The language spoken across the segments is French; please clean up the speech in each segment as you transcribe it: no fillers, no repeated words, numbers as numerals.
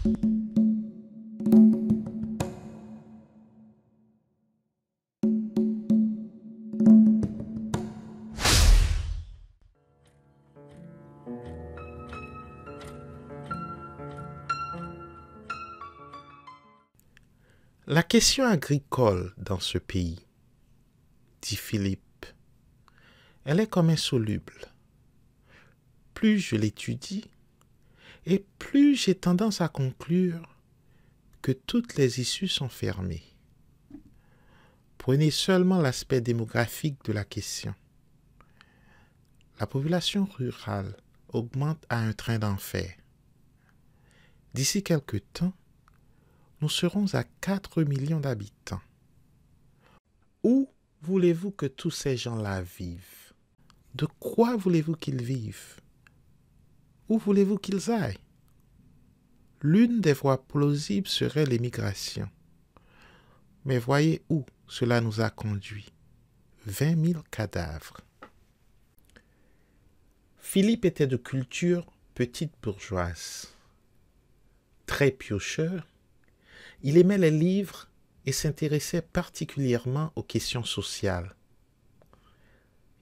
La question agricole dans ce pays, dit Philippe, elle est comme insoluble. Plus je l'étudie, et plus j'ai tendance à conclure que toutes les issues sont fermées. Prenez seulement l'aspect démographique de la question. La population rurale augmente à un train d'enfer. D'ici quelque temps, nous serons à 4 millions d'habitants. Où voulez-vous que tous ces gens-là vivent? De quoi voulez-vous qu'ils vivent? Où voulez-vous qu'ils aillent? L'une des voies plausibles serait l'émigration. Mais voyez où cela nous a conduit. 20 000 cadavres. Philippe était de culture petite bourgeoise. Très piocheur, il aimait les livres et s'intéressait particulièrement aux questions sociales.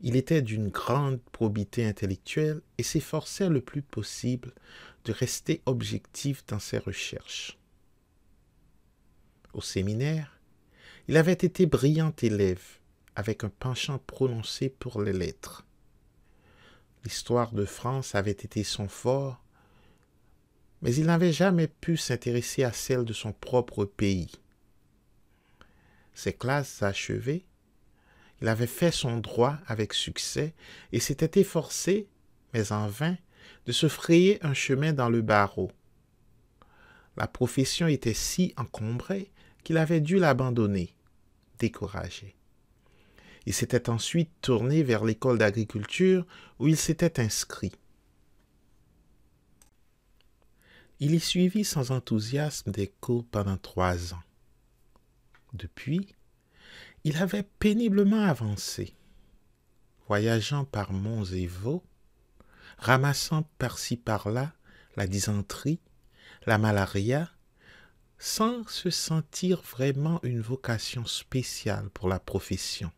Il était d'une grande probité intellectuelle et s'efforçait le plus possible de rester objectif dans ses recherches. Au séminaire, il avait été brillant élève, avec un penchant prononcé pour les lettres. L'histoire de France avait été son fort, mais il n'avait jamais pu s'intéresser à celle de son propre pays. Ses classes achevées, il avait fait son droit avec succès et s'était efforcé, mais en vain, de se frayer un chemin dans le barreau. La profession était si encombrée qu'il avait dû l'abandonner, découragé. Il s'était ensuite tourné vers l'école d'agriculture où il s'était inscrit. Il y suivit sans enthousiasme des cours pendant 3 ans. Depuis, il avait péniblement avancé, voyageant par monts et vaux, ramassant par-ci par-là la dysenterie, la malaria, sans se sentir vraiment une vocation spéciale pour la profession.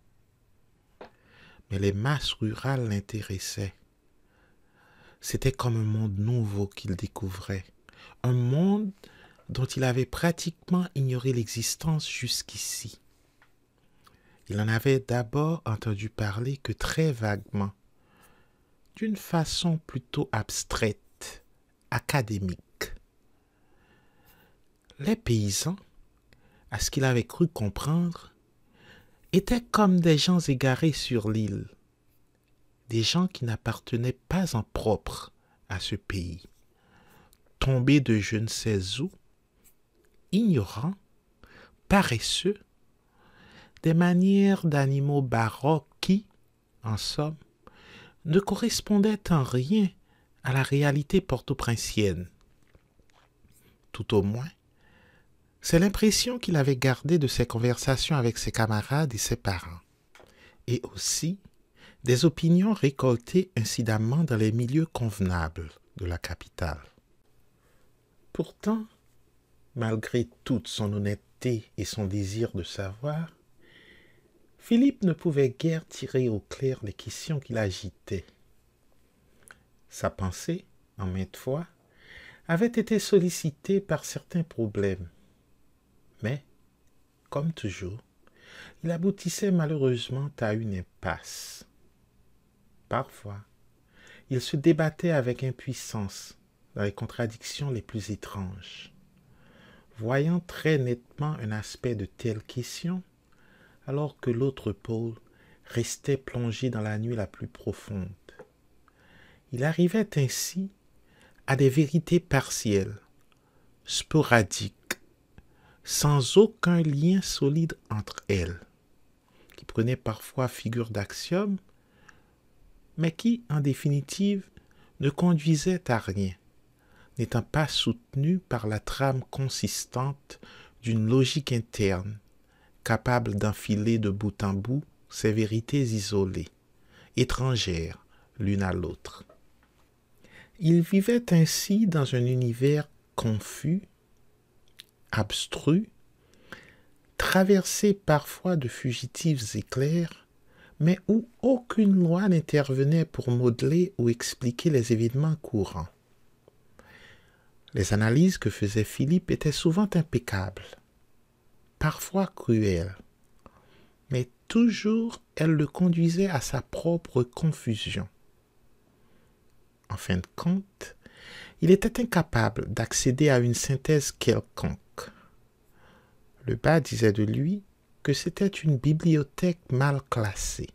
Mais les masses rurales l'intéressaient. C'était comme un monde nouveau qu'il découvrait, un monde dont il avait pratiquement ignoré l'existence jusqu'ici. Il en avait d'abord entendu parler que très vaguement, d'une façon plutôt abstraite, académique. Les paysans, à ce qu'il avait cru comprendre, étaient comme des gens égarés sur l'île, des gens qui n'appartenaient pas en propre à ce pays, tombés de je ne sais où, ignorants, paresseux, des manières d'animaux baroques qui, en somme, ne correspondaient en rien à la réalité porto-princienne. Tout au moins, c'est l'impression qu'il avait gardée de ses conversations avec ses camarades et ses parents, et aussi des opinions récoltées incidemment dans les milieux convenables de la capitale. Pourtant, malgré toute son honnêteté et son désir de savoir, Philippe ne pouvait guère tirer au clair les questions qui l'agitaient. Sa pensée, en maintes fois, avait été sollicitée par certains problèmes. Mais, comme toujours, il aboutissait malheureusement à une impasse. Parfois, il se débattait avec impuissance dans les contradictions les plus étranges. Voyant très nettement un aspect de telle question, alors que l'autre pôle restait plongé dans la nuit la plus profonde. Il arrivait ainsi à des vérités partielles, sporadiques, sans aucun lien solide entre elles, qui prenaient parfois figure d'axiomes, mais qui, en définitive, ne conduisaient à rien, n'étant pas soutenues par la trame consistante d'une logique interne, capable d'enfiler de bout en bout ces vérités isolées, étrangères l'une à l'autre. Il vivait ainsi dans un univers confus, abstrus, traversé parfois de fugitifs éclairs, mais où aucune loi n'intervenait pour modeler ou expliquer les événements courants. Les analyses que faisait Philippe étaient souvent impeccables, parfois cruelles, mais toujours elles le conduisaient à sa propre confusion. En fin de compte, il était incapable d'accéder à une synthèse quelconque. Le bas disait de lui que c'était une bibliothèque mal classée.